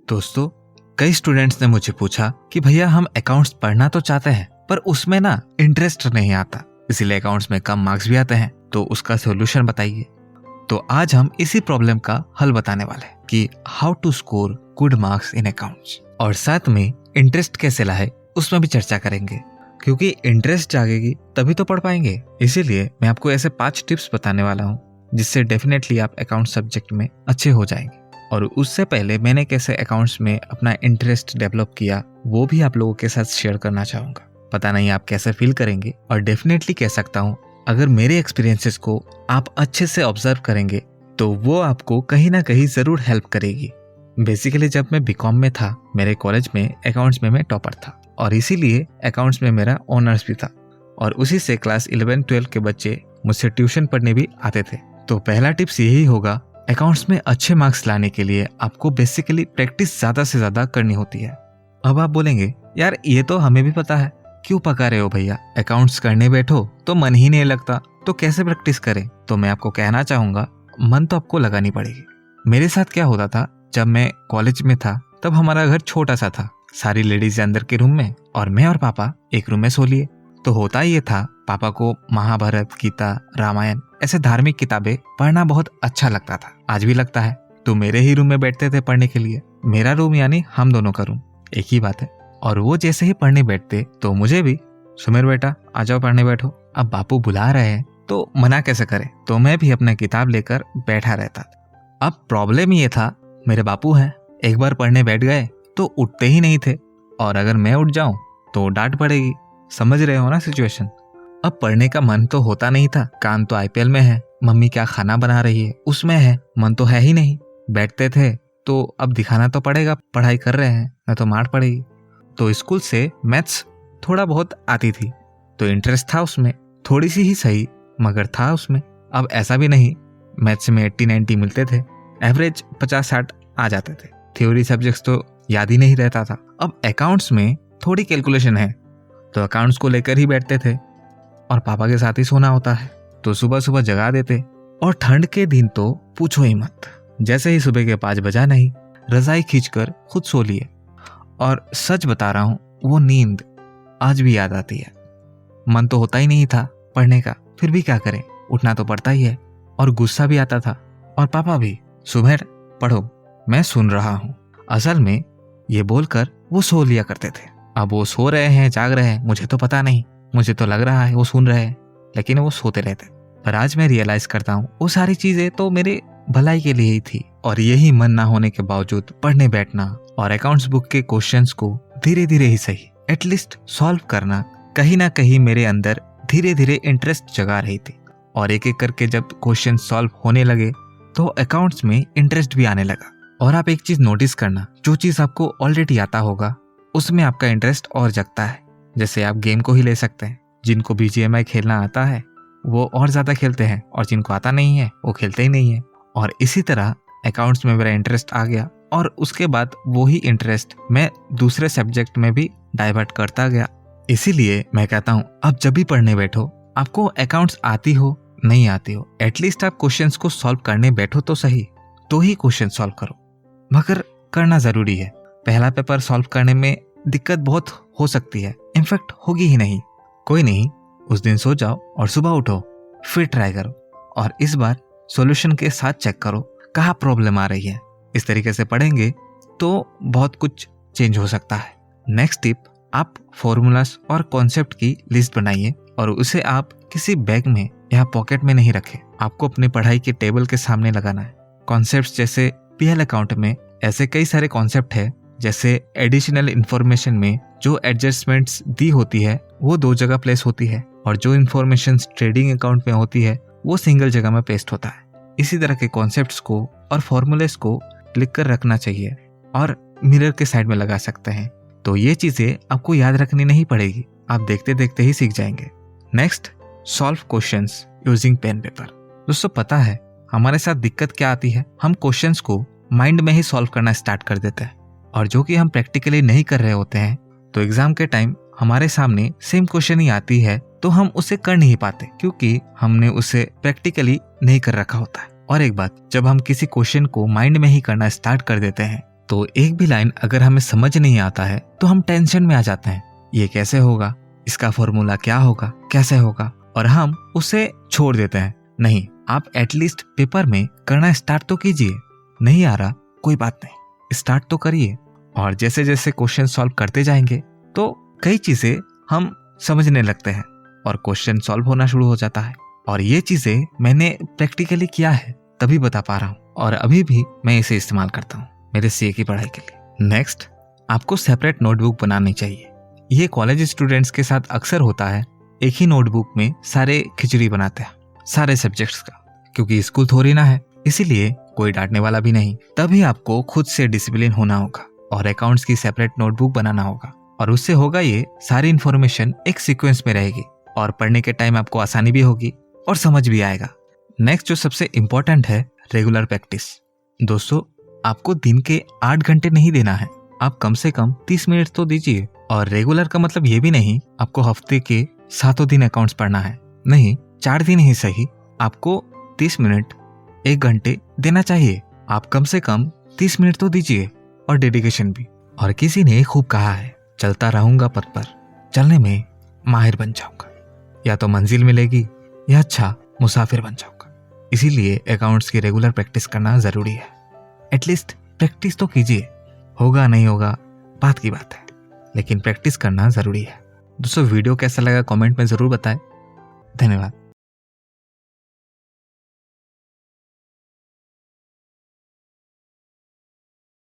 दोस्तों, कई स्टूडेंट्स ने मुझे पूछा कि भैया हम अकाउंट्स पढ़ना तो चाहते हैं पर उसमें ना इंटरेस्ट नहीं आता, इसीलिए अकाउंट्स में कम मार्क्स भी आते हैं, तो उसका सॉल्यूशन बताइए। तो आज हम इसी प्रॉब्लम का हल बताने वाले हैं कि how to score good marks in accounts, और साथ में इंटरेस्ट कैसे लाए उसमें भी चर्चा करेंगे, क्योंकि इंटरेस्ट जागेगी तभी तो पढ़ पाएंगे। इसीलिए मैं आपको ऐसे 5 टिप्स बताने वाला हूँ जिससे डेफिनेटली आप अकाउंट सब्जेक्ट में अच्छे हो जाएंगे। और उससे पहले मैंने कैसे अकाउंट्स में अपना इंटरेस्ट डेवलप किया वो भी आप लोगों के साथ शेयर करना चाहूंगा। पता नहीं आप कैसे फील करेंगे, और डेफिनेटली कह सकता हूँ अगर मेरे एक्सपीरियंसेस को आप अच्छे से ऑब्जर्व करेंगे तो वो आपको कहीं ना कहीं जरूर हेल्प करेगी। बेसिकली जब मैं बीकॉम में था, मेरे कॉलेज में अकाउंट्स में मैं टॉपर था, और इसीलिए अकाउंट्स में मेरा ऑनर्स भी था, और उसी से क्लास 11-12 के बच्चे मुझसे ट्यूशन पढ़ने भी आते थे। तो पहला टिप्स यही होगा, अकाउंट्स में अच्छे मार्क्स लाने के लिए आपको बेसिकली प्रैक्टिस ज्यादा से ज्यादा करनी होती है। अब आप बोलेंगे यार ये तो हमें भी पता है, क्यों पका रहे हो भैया, अकाउंट्स करने बैठो तो मन ही नहीं लगता, तो कैसे प्रैक्टिस करें। तो मैं आपको कहना चाहूंगा मन तो आपको लगानी पड़ेगी। मेरे साथ क्या होता था, जब मैं कॉलेज में था तब हमारा घर छोटा सा था, सारी लेडीज अंदर के रूम में और मैं और पापा एक रूम में सो लिए। तो होता ये था, पापा को महाभारत, गीता, रामायण ऐसे धार्मिक किताबें पढ़ना बहुत अच्छा लगता था, आज भी लगता है। तो मेरे ही रूम में बैठते थे पढ़ने के लिए, मेरा रूम यानी हम दोनों का रूम, एक ही बात है। और वो जैसे ही पढ़ने बैठते तो मुझे भी, सुमेर बेटा आ जाओ पढ़ने बैठो। अब बापू बुला रहे हैं तो मना कैसे करे, तो मैं भी अपना किताब लेकर बैठा रहता था। अब प्रॉब्लम ये था, मेरे बापू हैं, एक बार पढ़ने बैठ गए तो उठते ही नहीं थे, और अगर मैं उठ जाऊं तो डांट पड़ेगी। समझ रहे हो ना सिचुएशन। अब पढ़ने का मन तो होता नहीं था, कान तो आईपीएल में है, मम्मी क्या खाना बना रही है उसमें है, मन तो है ही नहीं। बैठते थे तो अब दिखाना तो पड़ेगा पढ़ाई कर रहे हैं, न तो मार पड़ेगी। तो स्कूल से मैथ्स थोड़ा बहुत आती थी, तो इंटरेस्ट था उसमें, थोड़ी सी ही सही मगर था उसमें। अब ऐसा भी नहीं मैथ्स में 80-90 मिलते थे, एवरेज 50-60 आ जाते थे। थ्योरी सब्जेक्ट्स तो याद ही नहीं रहता था। अब अकाउंट्स में थोड़ी कैलकुलेशन है, तो अकाउंट्स को लेकर ही बैठते थे, और पापा के साथ ही सोना होता है, तो सुबह सुबह जगा देते। और ठंड के दिन तो पूछो ही मत, जैसे ही सुबह के 5 बजा नहीं, रजाई खींचकर खुद सो लिए। और सच बता रहा हूँ, वो नींद आज भी याद आती है। मन तो होता ही नहीं था पढ़ने का, फिर भी क्या करें, उठना तो पड़ता ही है। और गुस्सा भी आता था, और पापा भी, सुबह पढ़ो मैं सुन रहा हूँ, असल में ये बोलकर वो सो लिया करते थे। अब वो सो रहे हैं जाग रहे हैं मुझे तो पता नहीं, मुझे तो लग रहा है वो सुन रहे हैं, लेकिन वो सोते रहते। पर आज मैं रियलाइज करता हूँ वो सारी चीजें तो मेरे भलाई के लिए ही थी। और यही मन ना होने के बावजूद पढ़ने बैठना और अकाउंट्स बुक के क्वेश्चंस को धीरे धीरे ही सही एटलीस्ट सॉल्व करना कहीं ना कहीं मेरे अंदर धीरे धीरे इंटरेस्ट जगा रही थी। और एक एक करके जब क्वेश्चन सॉल्व होने लगे तो अकाउंट्स में इंटरेस्ट भी आने लगा। और आप एक चीज नोटिस करना, जो चीज आपको ऑलरेडी आता होगा उसमें आपका इंटरेस्ट और जगता है। जैसे आप गेम को ही ले सकते हैं, जिनको BGMI खेलना आता है वो और ज्यादा खेलते हैं, और जिनको आता नहीं है वो खेलते ही नहीं है। और इसी तरह अकाउंट्स में मेरा इंटरेस्ट आ गया, और उसके बाद वही इंटरेस्ट मैं दूसरे सब्जेक्ट में भी डाइवर्ट करता गया। इसीलिए मैं कहता हूँ अब जब भी पढ़ने बैठो, आपको अकाउंट्स आती हो नहीं आती हो, एटलीस्ट आप क्वेश्चंस को सॉल्व करने बैठो तो सही, तो ही क्वेश्चन सॉल्व करो, मगर करना जरूरी है। पहला पेपर सॉल्व करने में दिक्कत बहुत हो सकती है, इनफैक्ट होगी ही नहीं, कोई नहीं, उस दिन सो जाओ और सुबह उठो, फिर ट्राई करो, और इस बार सॉल्यूशन के साथ चेक करो कहाँ प्रॉब्लम आ रही है। इस तरीके से पढ़ेंगे तो बहुत कुछ चेंज हो सकता है। नेक्स्ट टिप, आप फॉर्मूलास और कॉन्सेप्ट की लिस्ट बनाइए, और उसे आप किसी बैग में या पॉकेट में नहीं रखें, आपको अपनी पढ़ाई के टेबल के सामने लगाना है। कॉन्सेप्ट्स जैसे PL अकाउंट में ऐसे कई सारे कॉन्सेप्ट है, जैसे एडिशनल इंफॉर्मेशन में जो एडजस्टमेंट्स दी होती है वो 2 जगह प्लेस होती है, और जो इंफॉर्मेशन ट्रेडिंग अकाउंट में होती है वो सिंगल जगह में पेस्ट होता है। इसी तरह के कॉन्सेप्ट्स को और फॉर्मूलेस को लिख कर रखना चाहिए, और मिरर के साइड में लगा सकते हैं। तो ये चीजें आपको याद रखनी नहीं पड़ेगी, आप देखते देखते ही सीख जाएंगे। Next, solve questions using pen paper. दोस्तों पता है हमारे साथ दिक्कत क्या आती है, हम क्वेश्चंस को माइंड में ही सॉल्व करना स्टार्ट कर देते हैं, और जो कि हम प्रैक्टिकली नहीं कर रहे होते हैं, तो एग्जाम के टाइम हमारे सामने सेम क्वेश्चन ही आती है तो हम उसे कर नहीं पाते, क्योंकि हमने उसे प्रैक्टिकली नहीं कर रखा होता है। और एक बात, जब हम किसी क्वेश्चन को माइंड में ही करना स्टार्ट कर देते हैं तो एक भी लाइन अगर हमें समझ नहीं आता है तो हम टेंशन में आ जाते हैं, ये कैसे होगा, इसका फॉर्मूला क्या होगा, कैसे होगा, और हम उसे छोड़ देते हैं। नहीं, आप एटलीस्ट पेपर में करना स्टार्ट तो कीजिए। नहीं आ रहा कोई बात नहीं, स्टार्ट तो करिए, और जैसे जैसे क्वेश्चन सॉल्व करते जाएंगे तो कई चीजें हम समझने लगते हैं और क्वेश्चन सॉल्व होना शुरू हो जाता है। और ये चीजें मैंने प्रैक्टिकली किया है, तभी बता पा रहा हूँ, और अभी भी मैं इसे इस्तेमाल करता हूँ मेरे सीए की पढ़ाई के लिए। नेक्स्ट, आपको सेपरेट नोटबुक बनानी चाहिए। ये कॉलेज स्टूडेंट्स के साथ अक्सर होता है, एक ही नोटबुक में सारे खिचड़ी बनाते हैं सारे सब्जेक्ट्स का, क्योंकि स्कूल थोड़ी ना है, इसीलिए कोई डांटने वाला भी नहीं। तभी आपको खुद से डिसिप्लिन होना होगा और अकाउंट्स की सेपरेट नोटबुक बनाना होगा, और उससे होगा ये, सारी इन्फॉर्मेशन एक सीक्वेंस में रहेगी और पढ़ने के टाइम आपको आसानी भी होगी और समझ भी आएगा। नेक्स्ट जो सबसे इम्पोर्टेंट है, रेगुलर प्रैक्टिस। दोस्तों, आपको दिन के 8 घंटे नहीं देना है, आप कम से कम 30 मिनट तो दीजिए। और रेगुलर का मतलब ये भी नहीं आपको हफ्ते के 7 दिन अकाउंट्स पढ़ना है, नहीं, 4 दिन ही सही, आपको 30 मिनट 1 घंटे देना चाहिए। आप कम से कम 30 मिनट तो दीजिए, और डेडिकेशन भी। और किसी ने खूब कहा है, चलता रहूंगा पथ पर, चलने में माहिर बन जाऊंगा, या तो मंजिल मिलेगी या अच्छा मुसाफिर बन जाऊंगा। इसीलिए अकाउंट्स की रेगुलर प्रैक्टिस करना जरूरी है। एटलीस्ट प्रैक्टिस तो कीजिए, होगा नहीं होगा बात की बात है, लेकिन प्रैक्टिस करना जरूरी है। दोस्तों, वीडियो कैसा लगा कमेंट में जरूर बताएं। धन्यवाद।